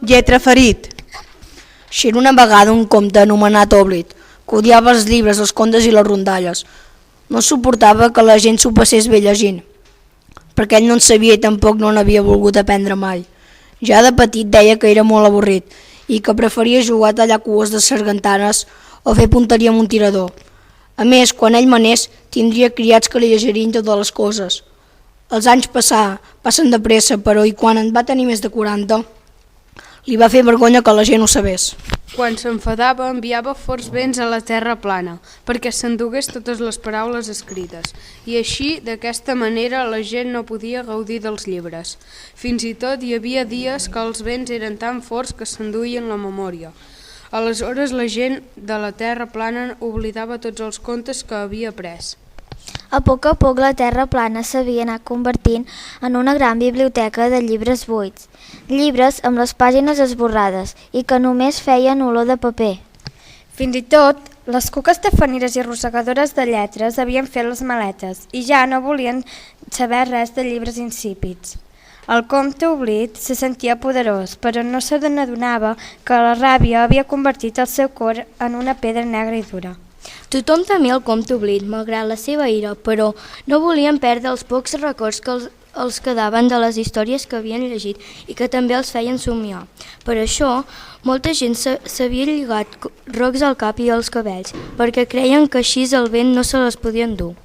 Lletra ferit. Si era una vegada un comte anomenat Oblit, que odiava els llibres, els contes i les rondalles. No suportava que la gent s'ho passés bé llegint, perquè ell no en sabia i tampoc no n'havia volgut aprendre mai. Ja de petit deia que era molt avorrit i que preferia jugar a tallar cues de sargantanes o fer punteria amb un tirador. A més, quan ell manés, tindria criats que li llegirien totes les coses. Els anys passen de pressa, però i quan en va tenir més de 40, li va fer vergonya que la gent ho sabés. Quan s'enfadava enviava forts vents a la terra plana perquè s'endugués totes les paraules escrites i així, d'aquesta manera, la gent no podia gaudir dels llibres. Fins i tot hi havia dies que els vents eren tan forts que s'enduien la memòria. Aleshores la gent de la terra plana oblidava tots els contes que havia après. A poc la terra plana s'havia anat convertint en una gran biblioteca de llibres buits, llibres amb les pàgines esborrades i que només feien olor de paper. Fins i tot, les cuques tafaneres i arrossegadores de lletres havien fet les maletes i ja no volien saber res de llibres insípids. El comte Oblit se sentia poderós, però no se n'adonava que la ràbia havia convertit el seu cor en una pedra negra i dura. Tothom temia el comte Oblit, malgrat la seva ira, però no volien perdre els pocs records que els quedaven de les històries que havien llegit i que també els feien somiar. Per això, molta gent s'havia lligat rocs al cap i als cabells, perquè creien que així el vent no se les podia endur.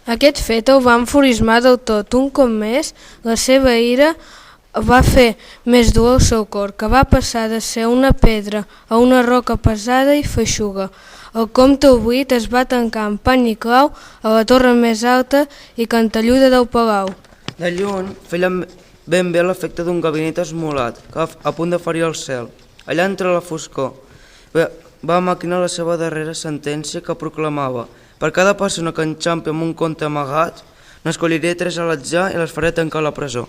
Aquest fet ho va enfurismar del tot. Un cop més, la seva ira va fer més dur el seu cor, que va passar de ser una pedra a una roca pesada i feixuga. El comte Oblit es va tancar amb pany i clau a la torre més alta i cantelluda del palau. De lluny feia ben bé l'efecte d'un gabinet esmolat, que a punt de ferir el cel. Allà entre la foscor va maquinar la seva darrera sentència que proclamava: per cada persona que enxampi amb un conte amagat, n'escolliré 3 a l'atzar i les faré tancar a la presó.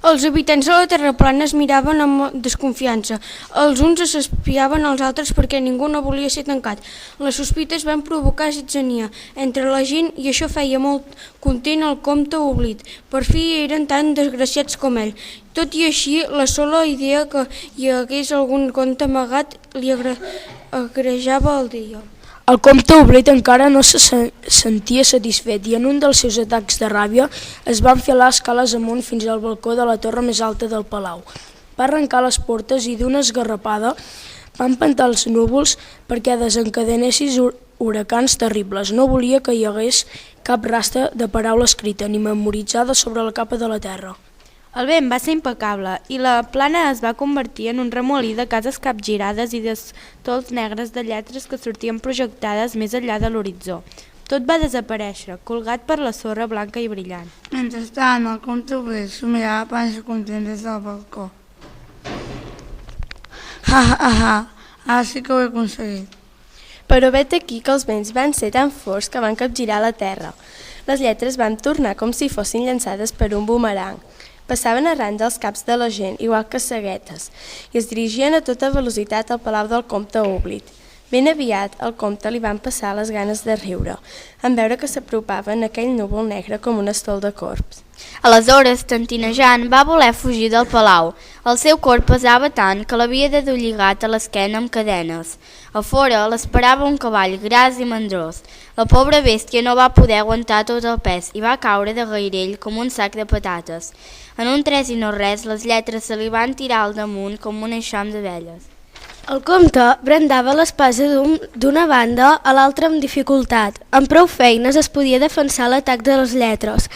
Els habitants de la terra plana es miraven amb desconfiança. Els uns s'espiaven als altres perquè ningú no volia ser tancat. Les sospites van provocar zizania entre la gent i això feia molt content el comte Oblit. Per fi eren tan desgraciats com ell. Tot i així, la sola idea que hi hagués algun conte amagat li agrejava el dia. El comte Oblit encara no se sentia satisfet i en un dels seus atacs de ràbia es va enfilar escales amunt fins al balcó de la torre més alta del palau. Va arrencar les portes i d'una esgarrapada va empentar els núvols perquè desencadenessis huracans terribles. No volia que hi hagués cap rastre de paraula escrita ni memoritzada sobre la capa de la terra. El vent va ser impecable i la plana es va convertir en un remolí de cases capgirades i d'estols negres de lletres que sortien projectades més enllà de l'horitzó. Tot va desaparèixer, colgat per la sorra blanca i brillant. Mentrestant, el comte Oblit s'ho mirava panxa content des del balcó. Ara sí que ho he aconseguit. Però vet aquí que els vents van ser tan forts que van capgirar la terra. Les lletres van tornar com si fossin llançades per un bumerang. Passaven arran dels caps de la gent, igual que ceguetes, i es dirigien a tota velocitat al palau del comte Oblit. Ben aviat, al comte li van passar les ganes de riure, en veure que s'apropava en aquell núvol negre com un estol de corbs. Aleshores, tentinejant, va voler fugir del palau. El seu cor pesava tant que l'havia de dur lligat a l'esquena amb cadenes. A fora l'esperava un cavall gras i mandrós. La pobra bèstia no va poder aguantar tot el pes i va caure de gairell com un sac de patates. En un tres i no res, les lletres se li van tirar al damunt com un eixam d'abelles. El comte brandava l'espasa d'una banda a l'altra amb dificultat. Amb prou feines es podia defensar l'atac de les lletres.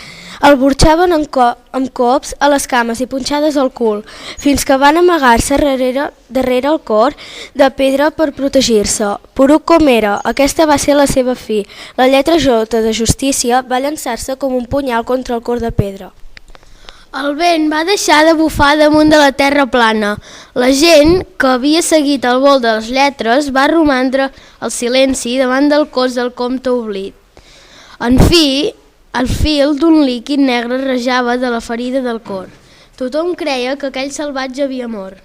El burxaven amb cops a les cames i punxades al cul, fins que van amagar-se darrere el cor de pedra per protegir-se. Poruc com era, aquesta va ser la seva fi. La lletra J de justícia va llançar-se com un punyal contra el cor de pedra. El vent va deixar de bufar damunt de la terra plana. La gent que havia seguit el vol de les lletres va romandre el silenci davant del cos del comte Oblit. En fi, el fil d'un líquid negre rajava de la ferida del cor. Tothom creia que aquell salvatge havia mort.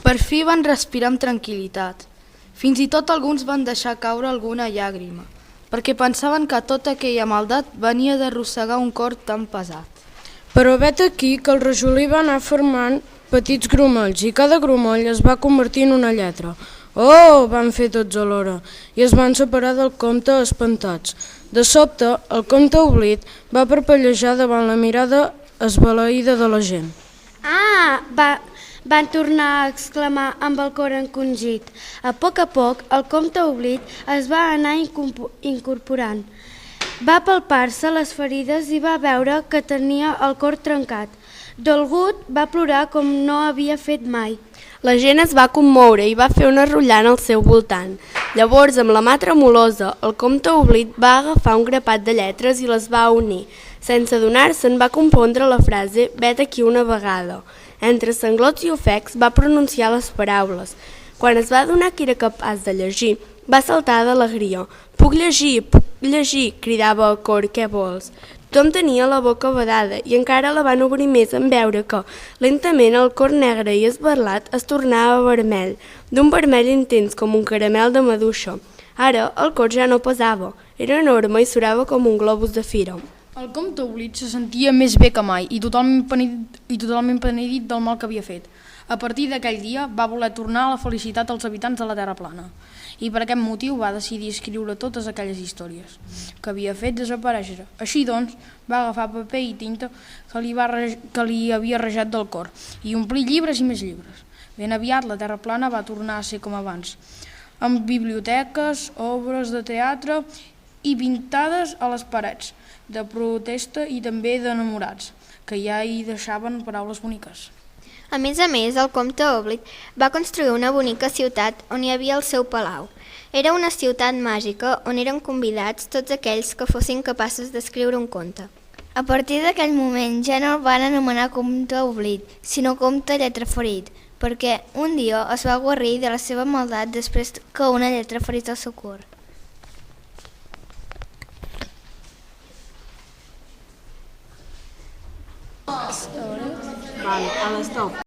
Per fi van respirar amb tranquil·litat. Fins i tot alguns van deixar caure alguna llàgrima, perquè pensaven que tota aquella maldat venia d'arrossegar un cor tan pesat. Però vet aquí que el rajolí va anar formant petits grumolls i cada grumoll es va convertir en una lletra. Oh! Van fer tots alhora i es van separar del comte espantats. De sobte, el comte Oblit va parpellejar davant la mirada esbalaïda de la gent. Ah! Van tornar a exclamar amb el cor encongit. A poc, el comte Oblit es va anar incorporant. Va palpar-se les ferides i va veure que tenia el cor trencat. Dolgut va plorar com no havia fet mai. La gent es va commoure i va fer una rotllana al seu voltant. Llavors, amb la mà tremolosa, el comte Oblit va agafar un grapat de lletres i les va unir. Sense adonar-se'n va compondre la frase «Vet aquí una vegada». Entre sanglots i ofecs va pronunciar les paraules. Quan es va adonar que era capaç de llegir, va saltar d'alegria. «Puc llegir!» cridava a cor, «Què vols?» Tothom tenia la boca badada i encara la van obrir més en veure que, lentament, el cor negre i esberlat es tornava vermell, d'un vermell intens com un caramel de maduixa. Ara, el cor ja no pesava, era enorme i surava com un globus de fira. El comte Oblit se sentia més bé que mai i totalment penedit del mal que havia fet. A partir d'aquell dia va voler tornar a la felicitat als habitants de la Terra plana i per aquest motiu va decidir escriure totes aquelles històries que havia fet desaparèixer. Així doncs, va agafar paper i tinta que li havia rejat del cor i omplir llibres i més llibres. Ben aviat la Terra plana va tornar a ser com abans, amb biblioteques, obres de teatre i pintades a les parets, de protesta i també d'enamorats, que ja hi deixaven paraules boniques. A més, el comte Oblit va construir una bonica ciutat on hi havia el seu palau. Era una ciutat màgica on eren convidats tots aquells que fossin capaços d'escriure un conte. A partir d'aquell moment ja no el van anomenar comte Oblit, sinó comte Lletraferit, perquè un dia es va guarir de la seva maldat després que una lletra ferís el seu cor. A l'estop.